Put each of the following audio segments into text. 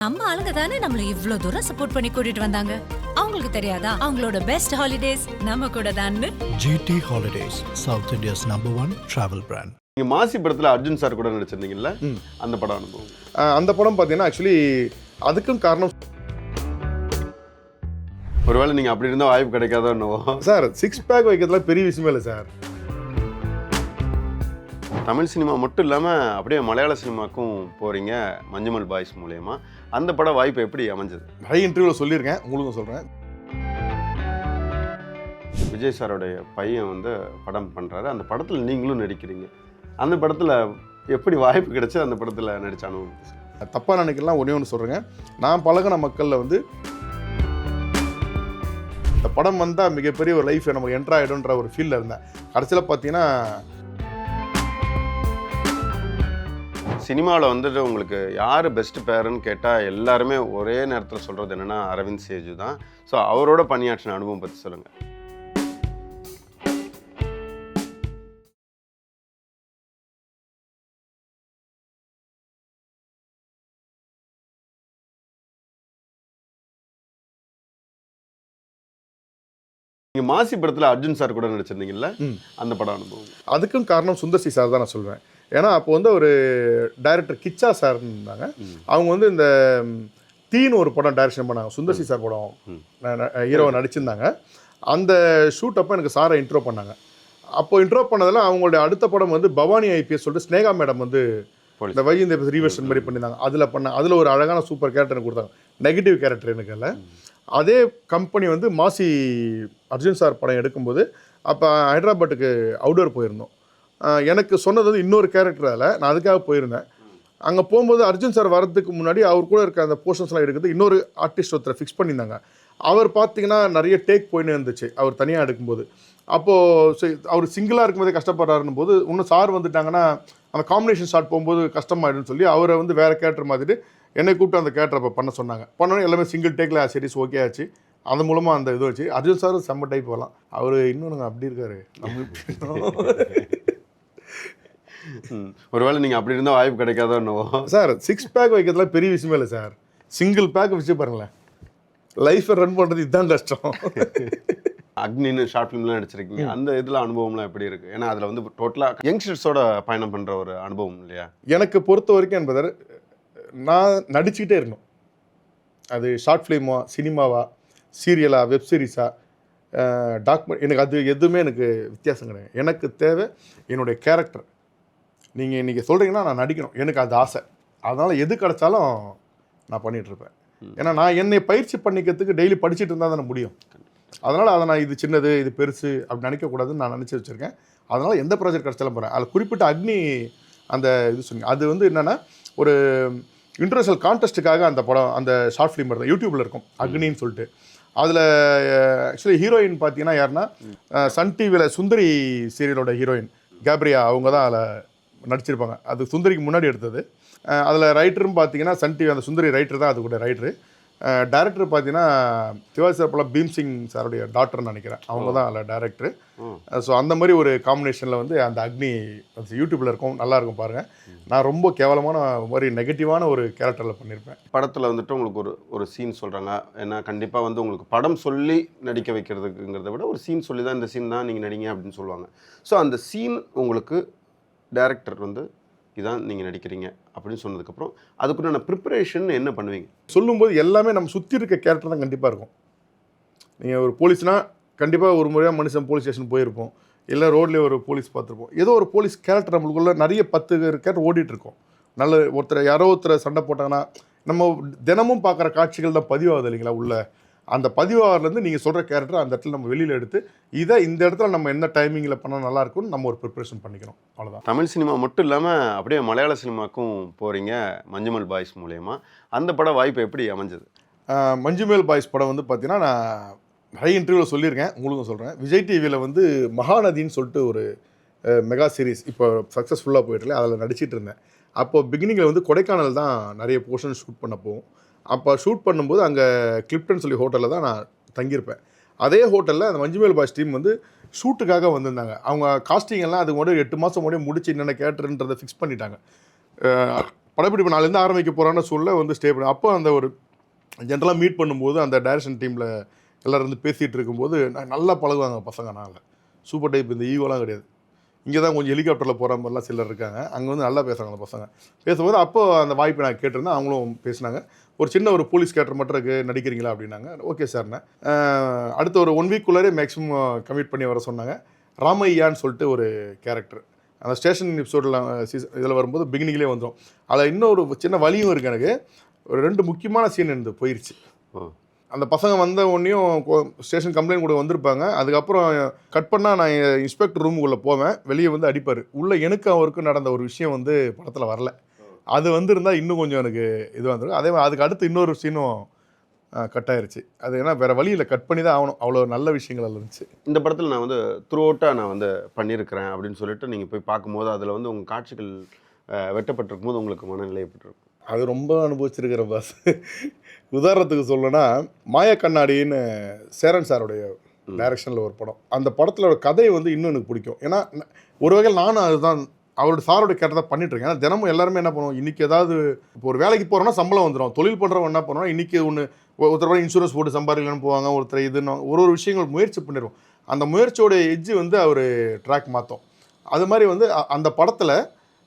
நம்ம ஆளுங்க தானே நம்மள இவ்ளோ தூரம் சப்போர்ட் பண்ணி கூட்டிட்டு வந்தாங்க. அவங்களுக்கு தெரியாதா அவங்களோட பெஸ்ட் ஹாலிடேஸ் நம்ம கூட தான்னு. GT Holidays, South India's #1 travel brand. நீங்க மாசி படத்துல அர்ஜுன் சார் கூட நடிச்சிருந்தீங்கல்ல, அந்த படம் அனுபவம். அந்த படம் பார்த்தீங்கன்னா ஆக்சுவலி அதுக்கும் காரணம் ஒருவேளை நீங்க அப்படி இருந்தால் வாய்ப்பு கிடைக்காதோ என்னவோ. சார் 6 பேக் வைக்கிறதுல பெரிய விஷயமே இல்லை சார். தமிழ் சினிமா மட்டும் இல்லாமல் அப்படியே மலையாள சினிமாக்கும் போகிறீங்க மஞ்சுமல் பாய்ஸ் மூலயமா. அந்த படம் வாய்ப்பு எப்படி அமைஞ்சது? நிறைய இன்டர்வியூவில் சொல்லியிருக்கேன், உங்களுக்கும் சொல்கிறேன். விஜய் சாரோடைய பையன் வந்து படம் பண்ணுறாரு, அந்த படத்தில் நீங்களும் நடிக்கிறீங்க. அந்த படத்தில் எப்படி வாய்ப்பு கிடைச்சி அந்த படத்தில் நடிச்ச அனுபவம்? தப்பாக நினைக்கலாம், ஒன்றே ஒன்று சொல்கிறேங்க. நான் பழகின மக்களில் வந்து இந்த படம் வந்தால் மிகப்பெரிய ஒரு லைஃப் நமக்கு என்ட்ரு ஆகிடும்ன்ற ஒரு ஃபீலில் இருந்தேன். கடைசியில் பார்த்தீங்கன்னா சினிமாவில் வந்துட்டு உங்களுக்கு யார் பெஸ்ட் பேருன்னு கேட்டால் எல்லாருமே ஒரே நேரத்தில் சொல்கிறது என்னென்னா அரவிந்த் சேஜு தான். ஸோ அவரோட பணியாற்றின அனுபவம் பற்றி சொல்லுங்கள். நீங்கள் மாசி படத்தில் அர்ஜுன் சார் கூட நடிச்சிருந்தீங்கல்ல, அந்த படம் அனுபவம். அதுக்கும் காரணம் சுந்தர்சி சார் தான் நான் சொல்வேன். ஏன்னா அப்போ வந்து ஒரு டைரக்டர் கிச்சா சார்னு இருந்தாங்க. அவங்க வந்து இந்த தீன்னு ஒரு படம் டைரக்ஷன் பண்ணாங்க. சுந்தர்சி சார் படம் ஹீரோவை நடிச்சிருந்தாங்க. அந்த ஷூட் அப்போ எனக்கு சாரை இன்ட்ரோ பண்ணாங்க. அப்போ இன்ட்ரோ பண்ணதில் அவங்களுடைய அடுத்த படம் வந்து பவானி ஐபிஎஸ் சொல்லிட்டு ஸ்னேகா மேடம் வந்து இந்த வைஜெயந்த் ரீவர்ஷன் மாதிரி பண்ணியிருந்தாங்க. அதில் ஒரு அழகான சூப்பர் கேரக்டர் எனக்கு கொடுத்தாங்க. நெகட்டிவ் கேரக்டர் எனக்கு இல்லை. அதே கம்பெனி வந்து மாசி அர்ஜுன் சார் படம் எடுக்கும்போது அப்போ ஹைதராபாத்துக்கு அவுடோர் போயிருந்தோம். எனக்கு சொன்னது வந்து இன்னொரு கேரக்டரால் நான் அதுக்காக போயிருந்தேன். அங்கே போகும்போது அர்ஜுன் சார் வரதுக்கு முன்னாடி அவர் கூட இருக்க அந்த போர்ஷன்ஸ்லாம் எடுக்கிறது இன்னொரு ஆர்டிஸ்ட் ஒருத்தரை ஃபிக்ஸ் பண்ணியிருந்தாங்க. அவர் பார்த்தீங்கன்னா நிறைய டேக் போயின்னு இருந்துச்சு அவர் தனியாக எடுக்கும்போது. அப்போது அவர் சிங்கிளாக இருக்கும்போதே கஷ்டப்படுறாருன்னு போது இன்னும் சார் வந்துட்டாங்கன்னா அந்த காம்பினேஷன் ஷாட் போகும்போது கஷ்டமாயிடுன்னு சொல்லி அவரை வந்து வேறு கேரக்டர் மாற்றிட்டு என்னை கூப்பிட்டு அந்த கேரக்டரை இப்போ பண்ண சொன்னாங்க. பண்ணோன்னே எல்லாமே சிங்கிள் டேக்கில் சீரிஸ் ஓகே ஆச்சு. அது மூலமாக அந்த இது வச்சு அர்ஜுன் சார் செம்ம டைப் வரலாம். அவர் இன்னொன்று அப்படி இருக்காரு. ஒருவேளை நீங்கள் அப்படி இருந்தால் வாய்ப்பு கிடைக்காதோ என்னவோ. சார் 6 பேக் வைக்கிறதுல பெரிய விஷயமே இல்லை சார். சிங்கிள் பேக் வச்சு பாருங்களேன், லைஃப்பை ரன் பண்ணுறது இதுதான் கஷ்டம். அக்னின்னு ஷார்ட் ஃபிலிம்லாம் நடிச்சிருக்கீங்க, அந்த இதில் அனுபவம்லாம் எப்படி இருக்குது? ஏன்னா அதில் வந்து டோட்டலாக யங்ஸ்டர்ஸோட பயணம் பண்ணுற ஒரு அனுபவம் இல்லையா? எனக்கு பொறுத்த வரைக்கும் என்பதை நான் நடிச்சுக்கிட்டே இருக்கணும். அது ஷார்ட் ஃபிலிமா, சினிமாவா, சீரியலா, வெப் சீரிஸா, டாக்குமெண்ட், எனக்கு அது எதுவுமே எனக்கு வித்தியாசம் கிடையாது. எனக்கு தேவை என்னுடைய கேரக்டர். நீங்கள் இன்றைக்கி சொல்கிறீங்கன்னா நான் நடிக்கணும், எனக்கு அது ஆசை. அதனால் எது கிடச்சாலும் நான் பண்ணிகிட்ருப்பேன். ஏன்னா நான் என்னை பயிற்சி பண்ணிக்கிறதுக்கு டெய்லி படிச்சுட்டு இருந்தால் தானே முடியும். அதனால் அதை நான் இது சின்னது இது பெருசு அப்படி நினைக்கக்கூடாதுன்னு நான் நினச்சி வச்சுருக்கேன். அதனால் எந்த ப்ராஜெக்ட் கிடச்சாலும் போகிறேன். அதில் குறிப்பிட்ட அக்னி அந்த இது சொன்னீங்க, அது வந்து என்னென்னா ஒரு இன்டர்நேஷனல் கான்டெஸ்ட்டுக்காக அந்த படம், அந்த ஷார்ட் ஃபிலிம் தான் யூடியூப்பில் இருக்கும் அக்னின்னு சொல்லிட்டு. அதில் ஆக்சுவலி ஹீரோயின் பார்த்தீங்கன்னா யாருன்னா சன் டிவியில் சுந்தரி சீரியலோட ஹீரோயின் கேப்ரியா, அவங்க தான் அதில் நடிச்சிருப்பாங்க. அது சுந்தரிக்கு முன்னாடி எடுத்தது. அதில் ரைட்டரும் பார்த்தீங்கன்னா சன் டிவி அந்த சுந்தரி ரைட்டர் தான் அது கூட ரைட்டரு. டைரக்டர் பார்த்தீங்கன்னா சிவாஜி சார் படம் பீம்சிங் சாருடைய டாக்டர்னு நினைக்கிறேன், அவங்க தான் அதில் டைரக்டரு. ஸோ அந்த மாதிரி ஒரு காம்பினேஷனில் வந்து அந்த அக்னி யூடியூப்பில் இருக்கும், நல்லாயிருக்கும் பாருங்கள். நான் ரொம்ப கேவலமான மாதிரி நெகட்டிவான ஒரு கேரக்டரில் பண்ணியிருப்பேன். படத்தில் வந்துட்டு உங்களுக்கு ஒரு சீன் சொல்கிறாங்க. ஏன்னா கண்டிப்பாக வந்து உங்களுக்கு படம் சொல்லி நடிக்க வைக்கிறதுங்கிறத விட ஒரு சீன் சொல்லி தான் இந்த சீன் தான் நீங்கள் நடிங்க அப்படின்னு சொல்லுவாங்க. ஸோ அந்த சீன் உங்களுக்கு டைரக்டர் வந்து இதான் நீங்கள் நடிக்கிறீங்க அப்படின்னு சொன்னதுக்கப்புறம் அதுக்குண்டான ப்ரிப்பரேஷன் என்ன பண்ணுவீங்க? சொல்லும்போது எல்லாமே நம்ம சுற்றி இருக்க கேரக்டர் தான் கண்டிப்பாக இருக்கும். நீங்கள் ஒரு போலீஸ்னால் கண்டிப்பாக ஒரு முறையாக மனுஷன் போலீஸ் ஸ்டேஷன் போயிருப்போம், இல்லை ரோட்லேயே ஒரு போலீஸ் பார்த்துருப்போம். ஏதோ ஒரு போலீஸ் கேரக்டர் நம்மளுக்குள்ள நிறைய 10 கேரக்டர் ஓடிட்டுருக்கோம். நல்ல ஒருத்தர் யாரோ ஒருத்தர் சண்டை போட்டாங்கன்னா நம்ம தினமும் பார்க்குற காட்சிகள் தான் பதிவாகுது இல்லைங்களா உள்ள. அந்த பதிவாகிறதுலேருந்து நீங்கள் சொல்கிற கேரக்டர் அந்த இடத்துல நம்ம வெளியில் எடுத்து இதை இந்த இடத்துல நம்ம என்ன டைமிங்கில் பண்ணால் நல்லாயிருக்கும்னு நம்ம ஒரு ப்ரிப்ரேஷன் பண்ணிக்கிறோம். அவ்வளோதான். தமிழ் சினிமா மட்டும் இல்லாமல் அப்படியே மலையாள சினிமாக்கும் போகிறீங்க மஞ்சுமல் பாய்ஸ் மூலயமா. அந்த படம் வாய்ப்பு எப்படி அமைஞ்சது? மஞ்சுமல் பாய்ஸ் படம் வந்து பார்த்தீங்கன்னா நான் நிறைய இன்டர்வியூவில் சொல்லியிருக்கேன், உங்களுக்கும் சொல்கிறேன். விஜய் டிவியில் வந்து மகாநதின்னு சொல்லிட்டு ஒரு மெகா சீரிஸ் இப்போ சக்ஸஸ்ஃபுல்லாக போயிட்டுல அதில் நடிச்சிட்டு இருந்தேன். அப்போது பிகினிங்கில் வந்து கொடைக்கானல் தான் நிறைய போர்ஷன் ஷூட் பண்ண போவோம். அப்போ ஷூட் பண்ணும்போது அங்கே கிளிப்டன் சொல்லி ஹோட்டலில் தான் நான் தங்கியிருப்பேன். அதே ஹோட்டலில் அந்த மஞ்சுமல் பாய்ஸ் டீம் வந்து ஷூட்டுக்காக வந்திருந்தாங்க. அவங்க காஸ்டிங் எல்லாம் அதுக்கு முன்னாடி 8 மாதம் முன்னாடி முடிச்சு என்னென்ன கேரக்டர்ன்றதை ஃபிக்ஸ் பண்ணிட்டாங்க. படப்பிடிப்பு நாளிலேருந்து ஆரம்பிக்க போகிறான்னு சூழல வந்து ஸ்டே பண்ணி அப்போ அந்த ஒரு ஜென்ரலாக மீட் பண்ணும்போது அந்த டைரக்ஷன் டீமில் எல்லோரும் வந்து பேசிகிட்டு இருக்கும்போது நல்லா பழகுவாங்க பசங்க. நாங்கள் சூப்பர் டைப், இந்த ஈவோலாம் கிடையாது. இங்கே தான் கொஞ்சம் ஹெலிகாப்டரில் போகிற மாதிரிலாம் சிலர் இருக்காங்க. அங்கே வந்து நல்லா பேசுகிறாங்க அந்த பசங்க. பேசும்போது அப்போது அந்த வாய்ப்பை நான் கேட்டிருந்தேன். அவங்களும் பேசினாங்க. ஒரு சின்ன ஒரு போலீஸ் கேரக்டர் மட்டும் இருக்குது, நடிக்கிறீங்களா அப்படின்னாங்க. ஓகே சார்ண்ணே. அடுத்த ஒரு 1 வீக்குள்ளாரே மேக்ஸிமம் கமிட் பண்ணி வர சொன்னாங்க. ராமையான்னு சொல்லிட்டு ஒரு கேரக்டர் அந்த ஸ்டேஷன் எபிசோடில் இதில் வரும்போது பிகினிங்லேயே வந்துடும். அதில் இன்னொரு சின்ன வலியும் இருக்குது எனக்கு. ஒரு 2 முக்கியமான சீன் இருந்து போயிடுச்சு. அந்த பசங்க வந்த உடனேயும் ஸ்டேஷன் கம்ப்ளைண்ட் கூட வந்திருப்பாங்க. அதுக்கப்புறம் கட் பண்ணால் நான் இன்ஸ்பெக்டர் ரூமுக்குள்ளே போவேன். வெளியே வந்து அடிப்பார். உள்ளே எனக்கு அவருக்கும் நடந்த ஒரு விஷயம் வந்து படத்தில் வரல. அது வந்துருந்தால் இன்னும் கொஞ்சம் எனக்கு இது வந்துடும். அதே மாதிரி அதுக்கு அடுத்து இன்னொரு சீனும் கட் ஆயிருச்சு. அது ஏன்னா வேறு வழியில் கட் பண்ணி தான் ஆகணும். அவ்வளோ நல்ல விஷயங்கள் அதில் இருந்துச்சு. இந்த படத்தில் நான் வந்து த்ரூ அவுட்டாக நான் வந்து பண்ணியிருக்கிறேன் அப்படின்னு சொல்லிட்டு நீங்கள் போய் பார்க்கும்போது அதில் வந்து உங்கள் காட்சிகள் வெட்டப்பட்டிருக்கும் போது உங்களுக்கு மனநிலை ஏற்பட்டிருக்கும்? அது ரொம்ப அனுபவிச்சிருக்கிற பாஸ். உதாரணத்துக்கு சொல்லணும்னா மாயா கண்ணாடின்னு சேரன் சாருடைய டைரக்ஷனில் ஒரு படம். அந்த படத்தில் கதை வந்து இன்னும் எனக்கு பிடிக்கும். ஏன்னா ஒரு வகையில் நானும் அதுதான் அவரோட சாரோட கேரக்டர் தான் பண்ணிட்டுருக்கேன். ஏன்னா தினமும் எல்லாருமே என்ன பண்ணுவோம், இன்றைக்கி ஏதாவது இப்போ ஒரு வேலைக்கு போகிறோன்னா சம்பளம் வந்துடும். தொழில் பண்ணுறவங்க என்ன பண்ணுவோம், இன்றைக்கி ஒருத்தர் இன்சூரன்ஸ் போட்டு சம்பாதிக்கலான்னு போவாங்க. ஒருத்தர் இதுன்னு ஒரு விஷயங்கள் முயற்சி பண்ணிடுவோம். அந்த முயற்சியோட எட்ஜு வந்து அவர் ட்ராக் மாற்றும். அது மாதிரி வந்து அந்த படத்தில்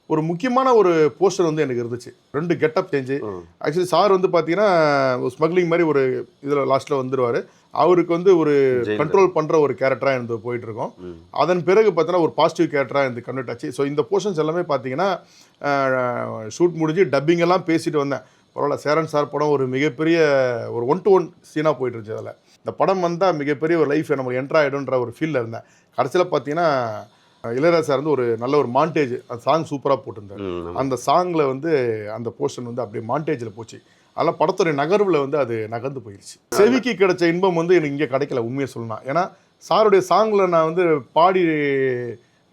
ஒரு முக்கியமான ஒரு போஸ்டர் வந்து எனக்கு இருந்துச்சு. 2 கெட்டப் சேஞ்சு. ஆக்சுவலி சார் வந்து பார்த்தீங்கன்னா ஸ்மக்லிங் மாதிரி ஒரு இதில் லாஸ்ட்டில் வந்துடுவார். அவருக்கு வந்து ஒரு கண்ட்ரோல் பண்ணுற ஒரு கேரக்டராக இருந்து போயிட்டுருக்கோம். அதன் பிறகு பார்த்தீங்கன்னா ஒரு பாசிட்டிவ் கேரக்டராக இருந்து கன்வெர்ட் ஆச்சு. ஸோ இந்த போர்ஷன்ஸ் எல்லாமே பார்த்தீங்கன்னா ஷூட் முடிஞ்சு டப்பிங் எல்லாம் பேசிட்டு வந்தேன். பரவாயில்ல, சேரன் சார் படம் ஒரு மிகப்பெரிய ஒரு 1-to-1 சீனாக போயிட்டுருச்சு. அதில் இந்த படம் வந்தால் மிகப்பெரிய ஒரு லைஃப் நம்ம என்ட்ரு ஆகிடும்ன்ற ஒரு ஃபீலில் இருந்தேன். கடைசியில் பார்த்தீங்கன்னா இளையராஜா சார் வந்து ஒரு நல்ல ஒரு மாண்டேஜ், அந்த சாங் சூப்பராக போட்டிருந்தார். அந்த சாங்கில் வந்து அந்த போர்ஷன் வந்து அப்படியே மாண்டேஜில் போச்சு. அதெல்லாம் படத்துடைய நகர்வில் வந்து அது நகர்ந்து போயிடுச்சு. செவிக்கு கிடைச்ச இன்பம் வந்து எனக்கு இங்கே கிடைக்கல உண்மையை சொல்லணும். ஏன்னா சாருடைய சாங்கில் நான் வந்து பாடி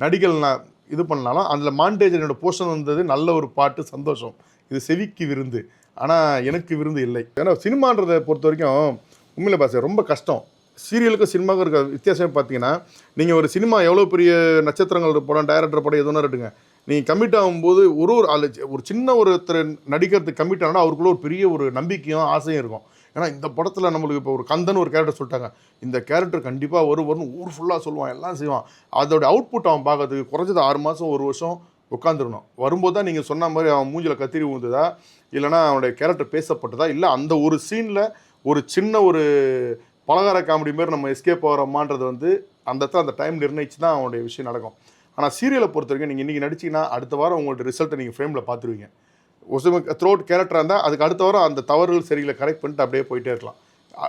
நடிகள் நான் இது பண்ணாலும் அதில் மாண்டேஜ் என்னோட போர்ஷன் வந்தது நல்ல ஒரு பாட்டு, சந்தோஷம். இது செவிக்கு விருந்து. ஆனால் எனக்கு விருந்து இல்லை. ஏன்னா சினிமான்றதை பொறுத்த வரைக்கும் உண்மையில் பாச ரொம்ப கஷ்டம். சீரியலுக்கும் சினிமாவுக்கும் இருக்க வித்தியாசமே பார்த்தீங்கன்னா, நீங்கள் ஒரு சினிமா எவ்வளோ பெரிய நட்சத்திரங்கள் படம், டைரக்டர் படம் எதுவும் எடுங்க, நீங்கள் கமிட் ஆகும்போது ஒரு சின்ன ஒருத்தர் நடிக்கிறதுக்கு கமிட் ஆனால் அவருக்குள்ள ஒரு பெரிய ஒரு நம்பிக்கையும் ஆசையும் இருக்கும். ஏன்னா இந்த படத்தில் நம்மளுக்கு இப்போ ஒரு கந்தன் ஒரு கேரக்டர் சொல்லிட்டாங்க, இந்த கேரக்டர் கண்டிப்பாக வரும்னு ஊர் ஃபுல்லாக சொல்லுவான், எல்லாம் செய்வான். அதோட அவுட்புட் அவன் பார்க்கறதுக்கு குறைஞ்சது 6 மாதம் 1 வருஷம் உட்காந்துருக்கணும். வரும்போது தான் நீங்கள் சொன்ன மாதிரி அவன் மூஞ்சில் கத்திரி ஊந்துதா, இல்லைனா அவனுடைய கேரக்டர் பேசப்பட்டதா, இல்லை அந்த ஒரு சீனில் ஒரு சின்ன ஒரு பலகார காமெடி மாரி நம்ம எஸ்கேப் ஆகிறோமான்றது வந்து அந்த இடத்துல அந்த டைம் நிர்ணயிச்சு தான் அவனுடைய விஷயம் நடக்கும். ஆனால் சீரியலை பொறுத்த வரைக்கும் நீங்கள் இன்றைக்கி நடிச்சிங்கன்னா அடுத்த வாரம் உங்களோட ரிசல்ட்டை நீங்கள் ஃப்ரேமில் பார்த்துருவீங்க. ஒரு த்ரோட் கேரக்டராக இருந்தால் அதுக்கு அடுத்த வாரம் அந்த தவறுகள் சரிகளை கரெக்ட் பண்ணிட்டு அப்படியே போயிட்டே இருக்கலாம்.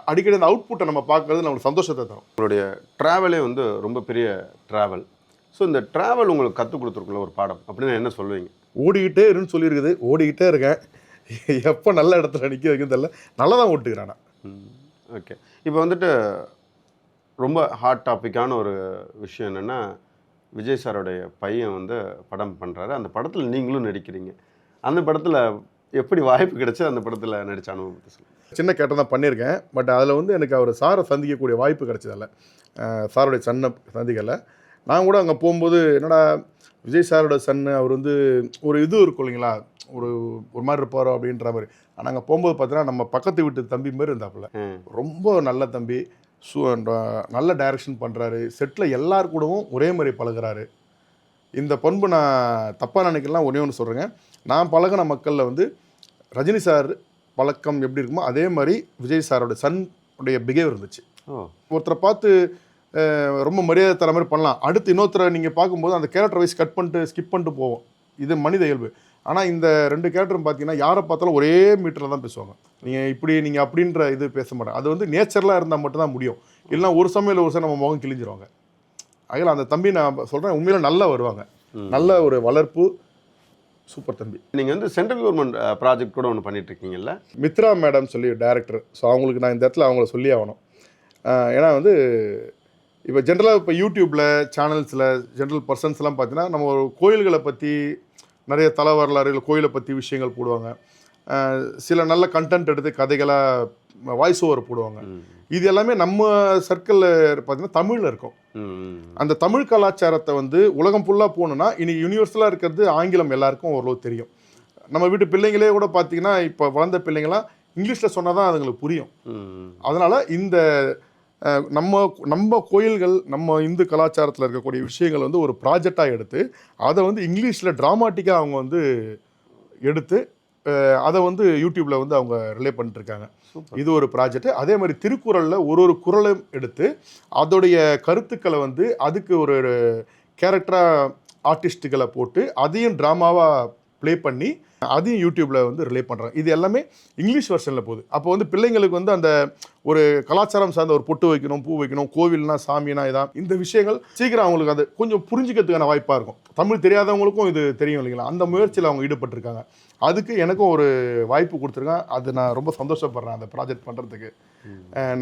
அடிக்கடி அந்த அவுட்புட்டை நம்ம பார்க்குறது நம்மளுக்கு சந்தோஷத்தை தரும். உங்களுடைய ட்ராவலே வந்து ரொம்ப பெரிய ட்ராவல். ஸோ இந்த ட்ராவல் உங்களுக்கு கற்றுக் கொடுத்துருக்குள்ள ஒரு பாடம் அப்படின்னு என்ன சொல்லுவீங்க? ஓடிக்கிட்டே இருன்னு சொல்லியிருக்குது. ஓடிக்கிட்டே இருக்கேன். எப்போ நல்ல இடத்துல நிற்க வைக்கிறது தெரியல. நல்லா தான் ஓட்டுக்கிறேன் நான். ஓகே. இப்போ வந்துட்டு ரொம்ப ஹாட் டாப்பிக்கான ஒரு விஷயம் என்னென்னா, விஜய் சாரோடைய பையன் வந்து படம் பண்ணுறாரு. அந்த படத்தில் நீங்களும் நடிக்கிறீங்க. அந்த படத்தில் எப்படி வாய்ப்பு கிடைச்சி அந்த படத்தில் நடித்த அனுபவத்தை சொல்லுங்கள். சின்ன கேட்டை தான் பண்ணியிருக்கேன். பட் அதில் வந்து எனக்கு அவர் சாரை சந்திக்கக்கூடிய வாய்ப்பு கிடைச்சதில்ல. சாருடைய சன்னை சந்திக்கலை. நான் கூட அங்கே போகும்போது என்னடா விஜய் சாரோட சன்னு அவர் வந்து ஒரு இது இருக்கும் இல்லைங்களா, ஒரு மாதிரி இருப்பாரோ அப்படின்ற மாதிரி. ஆனால் அங்கே போகும்போது பார்த்தீங்கன்னா நம்ம பக்கத்து வீட்டு தம்பி மாதிரி இருந்தாப்புல. ரொம்ப நல்ல தம்பி, நல்ல டைரக்ஷன் பண்ணுறாரு. செட்டில் எல்லார் கூடவும் ஒரே மாதிரி பழகுறாரு. இந்த பண்பு நான் தப்பாக நினைக்கலாம். ஒன்று சொல்கிறேங்க, நான் பழகின மக்களில் வந்து ரஜினி சார் பழக்கம் எப்படி இருக்குமோ அதே மாதிரி விஜய் சாரோட சன்னுடைய பிஹேவியர் இருந்துச்சு. ஒருத்தரை பார்த்து ரொம்ப மரியாதை தர மாதிரி பண்ணலாம். அடுத்து இன்னொருத்தரை நீங்கள் பார்க்கும்போது அந்த கேரக்டர் வைஸ் கட் பண்ணிட்டு ஸ்கிப் பண்ணிட்டு போவோம். இது மனித இயல்பு. ஆனால் இந்த 2 கேரக்டரும் பார்த்தீங்கன்னா யாரை பார்த்தாலும் ஒரே மீட்டரில் தான் பேசுவாங்க. நீங்கள் அப்படின்ற இது பேச மாட்டாங்க. அது வந்து நேச்சரலாக இருந்தால் மட்டும்தான் முடியும். இல்லைனா ஒரு சமயம் நம்ம முகம் கிழிஞ்சிருவாங்க. அதில் அந்த தம்பி நான் சொல்கிறேன் உண்மையில நல்லா வருவாங்க. நல்ல ஒரு வளர்ப்பு, சூப்பர் தம்பி. நீங்கள் வந்து சென்ட்ரல் கவர்மெண்ட் ப்ராஜெக்ட் கூட ஒன்று பண்ணிகிட்ருக்கீங்கல்ல, மித்ரா மேடம் சொல்லி டைரக்டர். ஸோ அவங்களுக்கு நான் இந்த இடத்துல அவங்கள சொல்லி ஆகணும். ஏன்னா வந்து இப்போ ஜென்ரலாக இப்போ யூடியூப்பில் சேனல்ஸில் ஜென்ரல் பர்சன்ஸ்லாம் பார்த்தீங்கன்னா நம்ம ஒரு கோயில்களை பற்றி நிறைய தல வரலாறு இல்லை கோயிலை பற்றி விஷயங்கள் போடுவாங்க. சில நல்ல கண்டென்ட் எடுத்து கதைகளாக வாய்ஸ் ஓவர் போடுவாங்க. இது எல்லாமே நம்ம சர்க்கிளில் பார்த்தீங்கன்னா தமிழில் இருக்கும். அந்த தமிழ் கலாச்சாரத்தை வந்து உலகம் ஃபுல்லாக போகணுன்னா இனி யூனிவர்சலாக இருக்கிறது ஆங்கிலம் எல்லாருக்கும் ஓரளவு தெரியும். நம்ம வீட்டு பிள்ளைங்களே கூட பார்த்தீங்கன்னா இப்போ வளர்ந்த பிள்ளைங்களாம் இங்கிலீஷில் சொன்னால் தான் அதுங்களுக்கு புரியும். அதனால் இந்த நம்ம கோயில்கள் நம்ம இந்து கலாச்சாரத்தில் இருக்கக்கூடிய விஷயங்கள் வந்து ஒரு ப்ராஜெக்டாக எடுத்து அதை வந்து இங்கிலீஷில் ட்ராமாட்டிக்காக அவங்க வந்து எடுத்து அதை வந்து யூடியூப்பில் வந்து அவங்க ரிலே பண்ணிட்டுருக்காங்க. இது ஒரு ப்ராஜெக்ட். அதே மாதிரி திருக்குறளில் ஒரு குறளையும் எடுத்து அதோடைய கருத்துக்களை வந்து அதுக்கு ஒரு கேரக்டராக ஆர்டிஸ்ட்டுகளை போட்டு அதையும் ட்ராமாவாக ப்ளே பண்ணி அதையும் யூடியூப்பில் வந்து ரிலே பண்ணுறாங்க. இது எல்லாமே இங்கிலீஷ் வெர்ஷனில் போகுது. அப்போ வந்து பிள்ளைங்களுக்கு வந்து அந்த ஒரு கலாச்சாரம் சார்ந்த ஒரு பொட்டு வைக்கணும், பூ வைக்கணும், கோவில்னா சாமினா இதான், இந்த விஷயங்கள் சீக்கிரம் அவங்களுக்கு அது கொஞ்சம் புரிஞ்சிக்கிறதுக்கான வாய்ப்பாக இருக்கும். தமிழ் தெரியாதவங்களுக்கும் இது தெரியும் இல்லைங்களா? அந்த முயற்சியில் அவங்க ஈடுபட்டிருக்காங்க. அதுக்கு எனக்கும் ஒரு வாய்ப்பு கொடுத்துருக்கேன். அது நான் ரொம்ப சந்தோஷப்படுறேன் அந்த ப்ராஜெக்ட் பண்ணுறதுக்கு.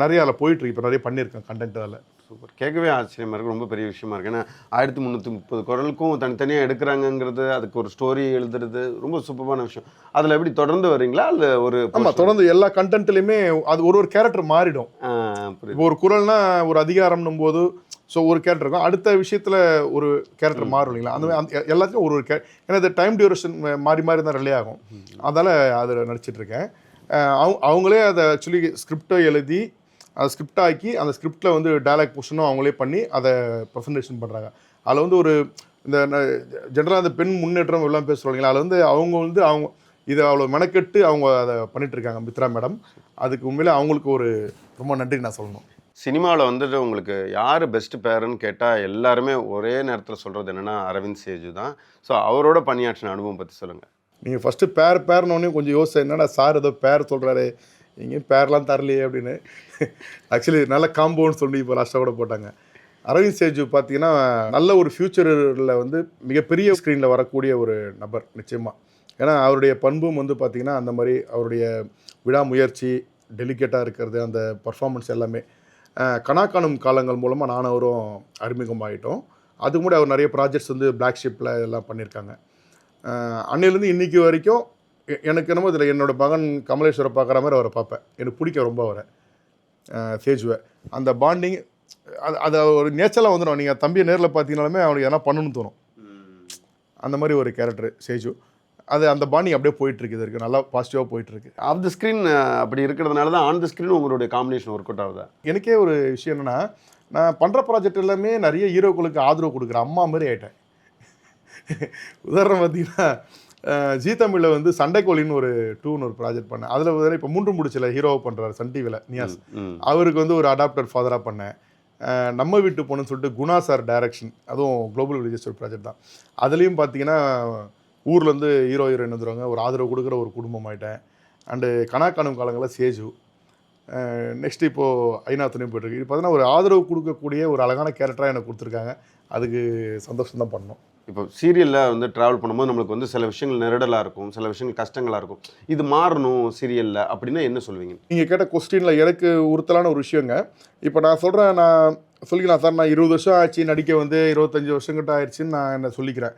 நிறைய அதில் போயிட்டுருக்கு. இப்போ நிறைய பண்ணியிருக்கேன் கண்டென்ட் அதில். சூப்பர். கேட்கவே ஆச்சரியமாக இருக்குது. ரொம்ப பெரிய விஷயமா இருக்குது. ஏன்னா 1330 குறளுக்கும் தனித்தனியாக எடுக்கிறாங்கங்கிறது, அதுக்கு ஒரு ஸ்டோரி எழுதுறது ரொம்ப சூப்பரான விஷயம். அதில் எப்படி தொடர்ந்து வரீங்களா இல்லை ஒரு? ஆமாம், தொடர்ந்து எல்லா கண்டென்ட்லையுமே அது ஒரு கேரக்டர் மாறிடும். இப்போ ஒரு குறள்னா ஒரு அதிகாரம்னும் போது ஸோ ஒரு கேரக்டர் இருக்கும், அடுத்த விஷயத்தில் ஒரு கேரக்டர் மாறும் இல்லைங்களா? அந்த மாதிரி எல்லாத்துக்கும் ஒரு ஏன்னா இது டைம் டியூரேஷன் மாறி மாறி தான் ரிலே ஆகும். அதனால் அதில் நடிச்சிட்ருக்கேன். அவங்களே அதை ஆக்சுவலி ஸ்கிரிப்டை எழுதி அதை ஸ்கிரிப்ட் ஆக்கி அந்த ஸ்கிரிப்டில் வந்து டயலாக் போர்ஷனும் அவங்களே பண்ணி அதை ப்ரெசன்டேஷன் பண்ணுறாங்க. அதில் வந்து ஒரு இந்த ஜென்ரலாக அந்த பெண் முன்னேற்றம் எல்லாம் பேசுகிறீங்களா, அதில் வந்து அவங்க இதை அவ்வளோ மெனக்கெட்டு அவங்க அதை பண்ணிகிட்ருக்காங்க, மித்ரா மேடம். அதுக்கு உண்மையிலே அவங்களுக்கு ஒரு ரொம்ப நன்றி நான் சொல்லணும். சினிமாவில் வந்துட்டு உங்களுக்கு யார் பெஸ்ட் பேருன்னு கேட்டால் எல்லாருமே ஒரே நேரத்தில் சொல்கிறது என்னென்னா அரவிந்த் சேஜு தான். ஸோ அவரோட பணியாற்றின அனுபவம் பற்றி சொல்லுங்கள். நீங்கள் ஃபஸ்ட்டு பேர்னோடனே கொஞ்சம் யோசிச்சு என்னடா சார் ஏதோ பேர் சொல்கிறாரு, இங்கேயும் பேர்லாம் தரலையே அப்படின்னு. ஆக்சுவலி நல்ல காம்பவுண்ட் சொல்லி இப்போ லாஸ்ட்டாக கூட போட்டாங்க. அரவிந்த் சேஜு பார்த்தீங்கன்னா நல்ல ஒரு ஃப்யூச்சரில் வந்து மிகப்பெரிய ஸ்க்ரீனில் வரக்கூடிய ஒரு நபர் நிச்சயமாக. ஏன்னா அவருடைய பண்பும் வந்து பார்த்திங்கன்னா அந்த மாதிரி அவருடைய விடாமுயற்சி, டெலிகேட்டாக இருக்கிறது, அந்த பர்ஃபார்மன்ஸ் எல்லாமே கணாக்காணும் காலங்கள் மூலமாக நானும் அவரும் அறிமுகமாகிட்டோம். அதுக்கு முன்னாடி அவர் நிறைய ப்ராஜெக்ட்ஸ் வந்து பிளாக் ஷிப்பில் இதெல்லாம் பண்ணியிருக்காங்க. அன்னையிலேருந்து இன்றைக்கி வரைக்கும் எனக்கு என்னமோ இதில் என்னோடய மகன் கமலேஸ்வரை பார்க்குற மாதிரி அவரை பார்ப்பேன். எனக்கு பிடிக்க ரொம்ப அவரை சேஜுவை. அந்த பாண்டிங் அது ஒரு நேச்சராக வந்துடும். நீங்கள் தம்பியை நேரில் பார்த்தீங்கனாலுமே அவனுக்கு எதனா பண்ணணும்னு தோணும். அந்த மாதிரி ஒரு கேரக்டர் சேஜு. அது அந்த பாண்டிங் அப்படியே போயிட்டுருக்கு. இது இருக்குது, நல்லா பாசிட்டிவாக போயிட்டுருக்கு. ஆஃப் த ஸ்க்ரீன் அப்படி இருக்கிறதுனால தான் ஆன் த ஸ்க்ரீன் உங்களுடைய காம்பினேஷன் ஒர்க் அவுட் ஆகுதா? எனக்கே ஒரு விஷயம் என்னென்னா, நான் பண்ணுற ப்ராஜெக்ட் எல்லாமே நிறைய ஹீரோக்களுக்கு ஆதரவு கொடுக்குற அம்மா மாதிரி ஆகிட்டேன். உதாரணம் பார்த்தீங்கன்னா ஜி தமிழில் வந்து சண்டைக்கோழின்னு ஒரு 2ன்னு ஒரு ப்ராஜெக்ட் பண்ணேன். அதில் வந்து இப்போ 3 முடிச்சில் ஹீரோவை பண்ணுறாரு சன் டிவியில் நியாஸ். அவருக்கு வந்து ஒரு அடாப்டட் ஃபாதராக பண்ணேன். நம்ம வீட்டு பொண்ணுன்னு சொல்லிட்டு குணா சார் டைரக்ஷன், அதுவும் குளோபல் ரிஜிஸ்டர் ப்ராஜெக்ட் தான். அதுலேயும் பார்த்தீங்கன்னா ஊர்லேருந்து ஹீரோயின் வந்துடுவாங்க, ஒரு ஆதரவு கொடுக்குற ஒரு குடும்பம் ஆகிட்டேன். அண்டு கணாக்காணும் காலங்களில் சேஜு. நெக்ஸ்ட் இப்போது ஐநா துணையும் போய்ட்டுருக்கு. இது பார்த்தீங்கன்னா ஒரு ஆதரவு கொடுக்கக்கூடிய ஒரு அழகான கேரக்டராக எனக்கு கொடுத்துருக்காங்க. அதுக்கு சந்தோஷம் தான் பண்ணணும். இப்போ சீரியலில் வந்து ட்ராவல் பண்ணும்போது நம்மளுக்கு வந்து சில விஷயங்கள் நெருடலாக இருக்கும், சில விஷயங்கள் கஷ்டங்களாக இருக்கும். இது மாறணும் சீரியலில் அப்படின்னா என்ன சொல்வீங்க? நீங்கள் கேட்ட கொஸ்டினில் எனக்கு உறுத்தலான ஒரு விஷயங்க. இப்போ நான் சொல்கிறேன், நான் சொல்லிக்கலாம் சார், நான் 20 வருஷம் ஆச்சு நடிக்க வந்து, 25 வருஷங்கிட்ட ஆயிடுச்சுன்னு நான் என்ன சொல்லிக்கிறேன்.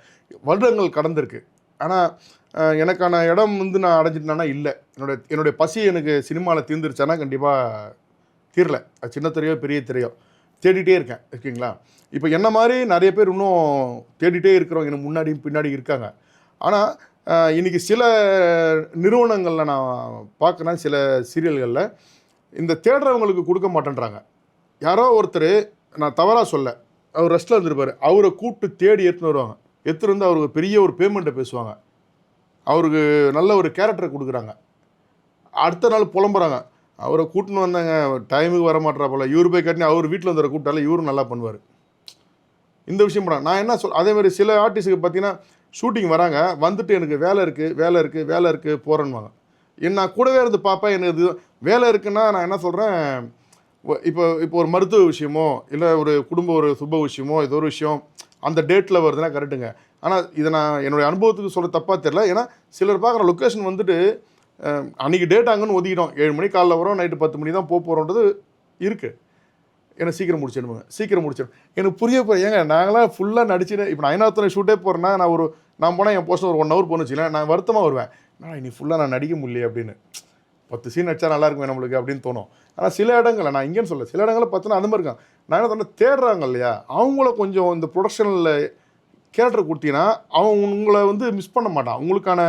வருடங்கள் கடந்திருக்கு. ஆனால் எனக்கான இடம் வந்து நான் அடைஞ்சிட்டேன்னா இல்லை. என்னுடைய பசி எனக்கு சினிமாவில் தீர்ந்துருச்சானா கண்டிப்பாக தீரல. அது சின்ன திரையோ பெரிய திரையோ தேடிட்டே இருக்கேன். ஓகேங்களா? இப்போ என்ன மாதிரி நிறைய பேர் இன்னும் தேடிட்டே இருக்கிறவங்க எனக்கு முன்னாடியும் பின்னாடி இருக்காங்க. ஆனால் இன்றைக்கி சில நிறுவனங்களில் நான் பார்க்குறேன், சில சீரியல்களில் இந்த தேடுறவங்களுக்கு கொடுக்க மாட்டேன்றாங்க. யாரோ ஒருத்தர், நான் தவறாக சொல்ல, அவர் ரெஸ்ட்டில் இருந்திருப்பார், அவரை கூப்பிட்டு தேடி எடுத்துன்னு வருவாங்க. எடுத்துகிட்டு வந்து அவருக்கு பெரிய ஒரு பேமெண்ட்டை பேசுவாங்க, அவருக்கு நல்ல ஒரு கேரக்டரை கொடுக்குறாங்க. அடுத்த நாள் புலம்புறாங்க, அவரை கூட்டின்னு வந்தாங்க, டைமுக்கு வர மாட்டேறா போல், இவர் போய் கட்டினு அவர் வீட்டில் வந்து கூப்பிட்டால இவரும் நல்லா பண்ணுவார். இந்த விஷயம் பண்ணாங்க. நான் என்ன அதேமாதிரி சில ஆர்டிஸ்ட்டுக்கு பார்த்தீங்கன்னா ஷூட்டிங் வராங்க, வந்துட்டு எனக்கு வேலை இருக்குது போகிறேன்னுவாங்க. நான் கூடவே இருந்து பார்ப்பேன். எனக்கு இது வேலை இருக்குன்னா நான் என்ன சொல்கிறேன், இப்போ ஒரு மருத்துவ விஷயமோ இல்லை ஒரு குடும்ப ஒரு சுப விஷயமோ ஏதோ ஒரு விஷயம் அந்த டேட்டில் வருதுன்னா கரெக்டுங்க. ஆனால் இதை நான் என்னுடைய அனுபவத்துக்கு சொல்ல தப்பாக தெரியல. ஏன்னா சிலர் பார்க்குற லொக்கேஷன் வந்துட்டு அன்றைக்கி டேட் அங்கன்னு ஒதுக்கிட்டோம், 7 மணி காலைல வரோம், நைட்டு 10 மணி தான் போகிறோன்றது இருக்குது. எனக்கு சீக்கிரம் முடிச்சிடணும். எனக்கு புரிய ஏங்க நாங்களாம் ஃபுல்லாக நடிச்சுட்டு, இப்போ நான் ஐநாத்துறை ஷூட்டே போகிறேன்னா நான் போனால் என் போஸ்ட் ஒரு 1 ஹவர் போகணுன்னு வச்சுக்கலாம், நான் வருத்தமாக வருவேன். நான் இனி ஃபுல்லாக நான் நடிக்க முடியல அப்படின்னு, 10 சீன் நடிச்சா நல்லா இருக்குமே நம்மளுக்கு அப்படின்னு தோணும். ஆனால் சில இடங்களில், நான் இங்கேன்னு சொல்ல, சில இடங்களில் பார்த்தோன்னா அந்த மாதிரி இருக்காங்க. நான் என்ன சொன்னேன், தேடுறாங்க இல்லையா, அவங்கள கொஞ்சம் இந்த ப்ரொடக்ஷனில் கேரக்டர் கொடுத்தீங்கன்னா அவன் உங்களை வந்து மிஸ் பண்ண மாட்டான். உங்களுக்கான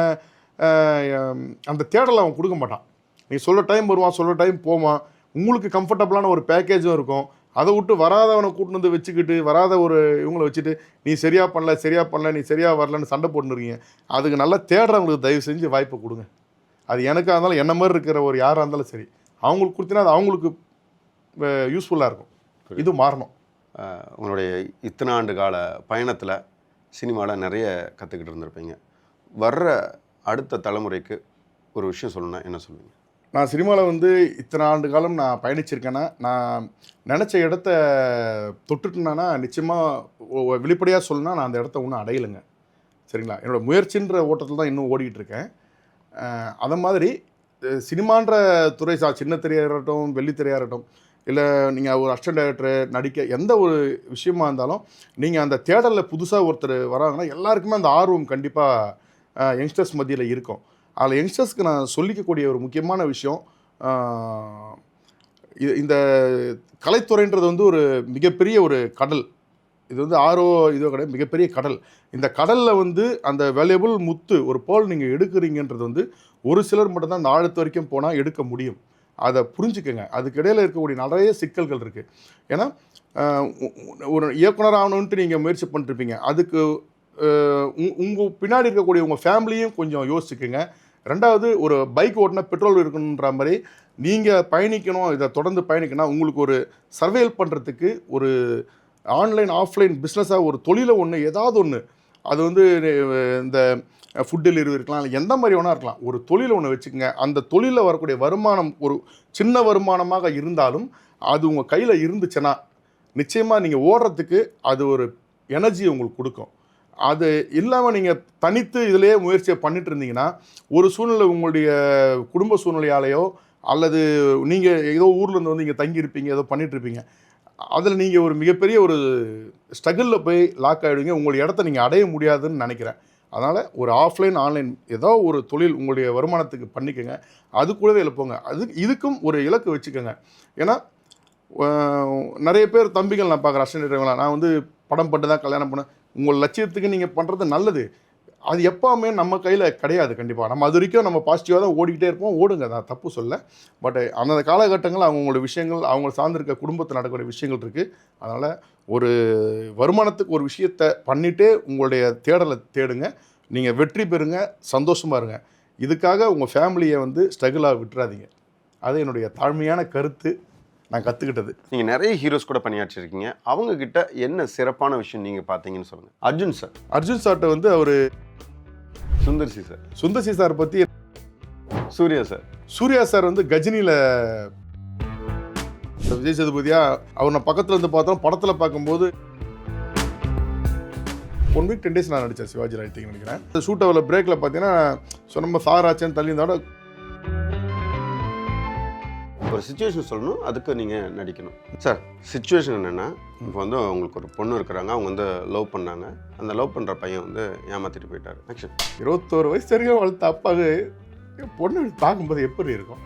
அந்த தேடலை அவன் கொடுக்க மாட்டான். நீ சொல்கிற டைம் வருவான், சொல்கிற டைம் போவான், உங்களுக்கு கம்ஃபர்டபுளான ஒரு பேக்கேஜும் இருக்கும். அதை விட்டு வராதவனை கூட்டின்னு வந்து வச்சுக்கிட்டு, வராத ஒரு இவங்களை வச்சுட்டு நீ சரியாக பண்ணல, நீ சரியாக வரலன்னு சண்டை போட்டுருக்கீங்க. அதுக்கு நல்லா தேடுறவங்களுக்கு தயவு செஞ்சு வாய்ப்பை கொடுங்க. அது எனக்காக இருந்தாலும் என்ன மாதிரி இருக்கிற ஒரு யாராக இருந்தாலும் சரி, அவங்களுக்கு கொடுத்தீங்கன்னா அது அவங்களுக்கு யூஸ்ஃபுல்லாக இருக்கும். இது மாறணும். உங்களுடைய இத்தனை ஆண்டு கால பயணத்தில் சினிமாவில் நிறைய கற்றுக்கிட்டு இருந்திருப்பீங்க. வர்ற அடுத்த தலைமுறைக்கு ஒரு விஷயம் சொல்லணும்னா என்ன சொல்லுவீங்க? நான் சினிமாவில் வந்து இத்தனை ஆண்டு காலம் நான் பயணிச்சிருக்கேன்னா, நான் நினச்ச இடத்த தொட்டுட்டேன்னா நிச்சயமாக வெளிப்படையாக சொல்லணும்னா நான் அந்த இடத்த இன்னும் அடையலைங்க. சரிங்களா? என்னோடய முயற்சின்ற ஓட்டத்தில் தான் இன்னும் ஓடிக்கிட்டு இருக்கேன். அதை மாதிரி சினிமான்ற துறை சின்ன திரையாக இருக்கட்டும், வெள்ளித்திரையாக இருக்கட்டும், இல்லை நீங்கள் ஒரு அசிஸ்டன்ட் டைரக்டர் நடிக்க எந்த ஒரு விஷயமா இருந்தாலும் நீங்கள் அந்த தேடலில் புதுசாக ஒருத்தர் வராங்கன்னா எல்லாருக்குமே அந்த ஆர்வம் கண்டிப்பாக யங்ஸ்டர்ஸ் மத்தியில் இருக்கும். அதில் யங்ஸ்டர்ஸ்க்கு நான் சொல்லிக்கக்கூடிய ஒரு முக்கியமான விஷயம், இந்த கலைத்துறைன்றது வந்து ஒரு மிகப்பெரிய ஒரு கடல். இது வந்து இதோ கிடையாது, மிகப்பெரிய கடல். இந்த கடலில் வந்து அந்த வேல்யூபிள் முத்து ஒரு போல் நீங்கள் எடுக்கிறீங்கன்றது வந்து ஒரு சிலர் மட்டும்தான் அந்த ஆழத்து வரைக்கும் போனால் எடுக்க முடியும். அதை புரிஞ்சுக்கங்க. அதுக்கு இடையில் இருக்கக்கூடிய நிறைய சிக்கல்கள் இருக்குது. ஏன்னா ஒரு இயக்குனர் ஆகணுன்ட்டு நீங்கள் முயற்சி பண்ணிருப்பீங்க. அதுக்கு உங்கள் பின்னாடி இருக்கக்கூடிய உங்கள் ஃபேமிலியும் கொஞ்சம் யோசிச்சுக்குங்க. ரெண்டாவது, ஒரு பைக் ஓட்டினா பெட்ரோல் இருக்கணுன்ற மாதிரி நீங்கள் பயணிக்கணும், இதை தொடர்ந்து பயணிக்கணும். உங்களுக்கு ஒரு சர்வேல் பண்ணுறதுக்கு ஒரு ஆன்லைன் ஆஃப்லைன் பிஸ்னஸாக ஒரு தொழிலை ஏதாவது ஒன்று, அது வந்து இந்த ஃபுட் டெலிவரி இருக்கலாம், இல்லை எந்த மாதிரி வேணா இருக்கலாம், ஒரு தொழிலை வச்சுக்கோங்க. அந்த தொழிலில் வரக்கூடிய வருமானம் ஒரு சின்ன வருமானமாக இருந்தாலும் அது உங்கள் கையில் இருந்துச்சுன்னா நிச்சயமாக நீங்கள் ஓடுறதுக்கு அது ஒரு எனர்ஜி உங்களுக்கு கொடுக்கும். அது இல்லாமல் நீங்கள் தனித்து இதிலே முயற்சியை பண்ணிட்டு இருந்தீங்கன்னா ஒரு சூழ்நிலை உங்களுடைய குடும்ப சூழ்நிலையாலேயோ அல்லது நீங்கள் ஏதோ ஊர்லேருந்து வந்து இங்கே தங்கியிருப்பீங்க, ஏதோ பண்ணிகிட்ருப்பீங்க, அதில் நீங்கள் ஒரு மிகப்பெரிய ஒரு ஸ்ட்ரகிளில் போய் லாக் ஆகிடுவீங்க. உங்களுடைய இடத்த நீங்கள் அடைய முடியாதுன்னு நினைக்கிறேன். அதனால் ஒரு ஆஃப்லைன் ஆன்லைன் ஏதோ ஒரு தொழில் உங்களுடைய வருமானத்துக்கு பண்ணிக்கோங்க. அது கூடவே எழுப்புங்க. இதுக்கும் ஒரு இலக்கு வச்சுக்கோங்க. ஏன்னா நிறைய பேர் தம்பிகள் நான் பார்க்குறேன், அசிஸ்டன்ட் நான் வந்து படம் பண்ணிட்டு தான் கல்யாணம் பண்ணேன். உங்கள் லட்சியத்துக்கு நீங்கள் பண்ணுறது நல்லது, அது எப்போவுமே நம்ம கையில் கிடையாது. கண்டிப்பாக நம்ம அது வரைக்கும் நம்ம பாசிட்டிவாக தான் ஓடிக்கிட்டே இருப்போம். ஓடுங்க, நான் தப்பு சொல்ல. பட் அந்த காலகட்டங்கள் அவங்களோட விஷயங்கள், அவங்க சார்ந்திருக்க குடும்பத்தில் நடக்கக்கூடிய விஷயங்கள் இருக்குது. அதனால் ஒரு வருமானத்துக்கு ஒரு விஷயத்தை பண்ணிகிட்டே உங்களுடைய தேடலை தேடுங்க. நீங்கள் வெற்றி பெறுங்க, சந்தோஷமாக இருங்க. இதுக்காக உங்கள் ஃபேமிலியை வந்து ஸ்ட்ரகிளாக விட்டுறாதீங்க. அது என்னுடைய தாழ்மையான கருத்து, நான் கற்றுக்கிட்டது. நீங்கள் நிறைய ஹீரோஸ் கூட பணியாற்றிருக்கீங்க. அவங்கக்கிட்ட என்ன சிறப்பான விஷயம் நீங்கள் பார்த்தீங்கன்னு சொல்லுங்கள். அர்ஜுன் சார்ட்ட வந்து அவர் சுந்தர் சி சார் பற்றி, சூர்யா சார் வந்து கஜினியில் விஜய் சேதுபதியா அவர் நான் பக்கத்தில் இருந்து பார்த்தோம். படத்தில் பார்க்கும்போது 1 week 10 days நான் நடித்தேன் சிவாஜி ராயத்தின்னு நினைக்கிறேன். ஷூட் அவரில் பிரேக்கில் பார்த்தீங்கன்னா நம்ம சாராச்சன் தள்ளி இருந்தோட ஒரு சுச்சுவேஷன் சொல்லணும், அதுக்கு நீங்கள் நடிக்கணும். சார், சுச்சுவேஷன் என்னென்னா, இப்போ வந்து அவங்களுக்கு ஒரு பொண்ணு இருக்கிறாங்க, அவங்க வந்து லவ் பண்ணாங்க. அந்த லவ் பண்ணுற பையன் வந்து ஏமாற்றிட்டு போயிட்டார். ஆக்சுவலி 21 வயசு வரைக்கும் வளர்த்த அப்பாவுக்கு பொண்ணு பார்க்கும்போது எப்படி இருக்கும்?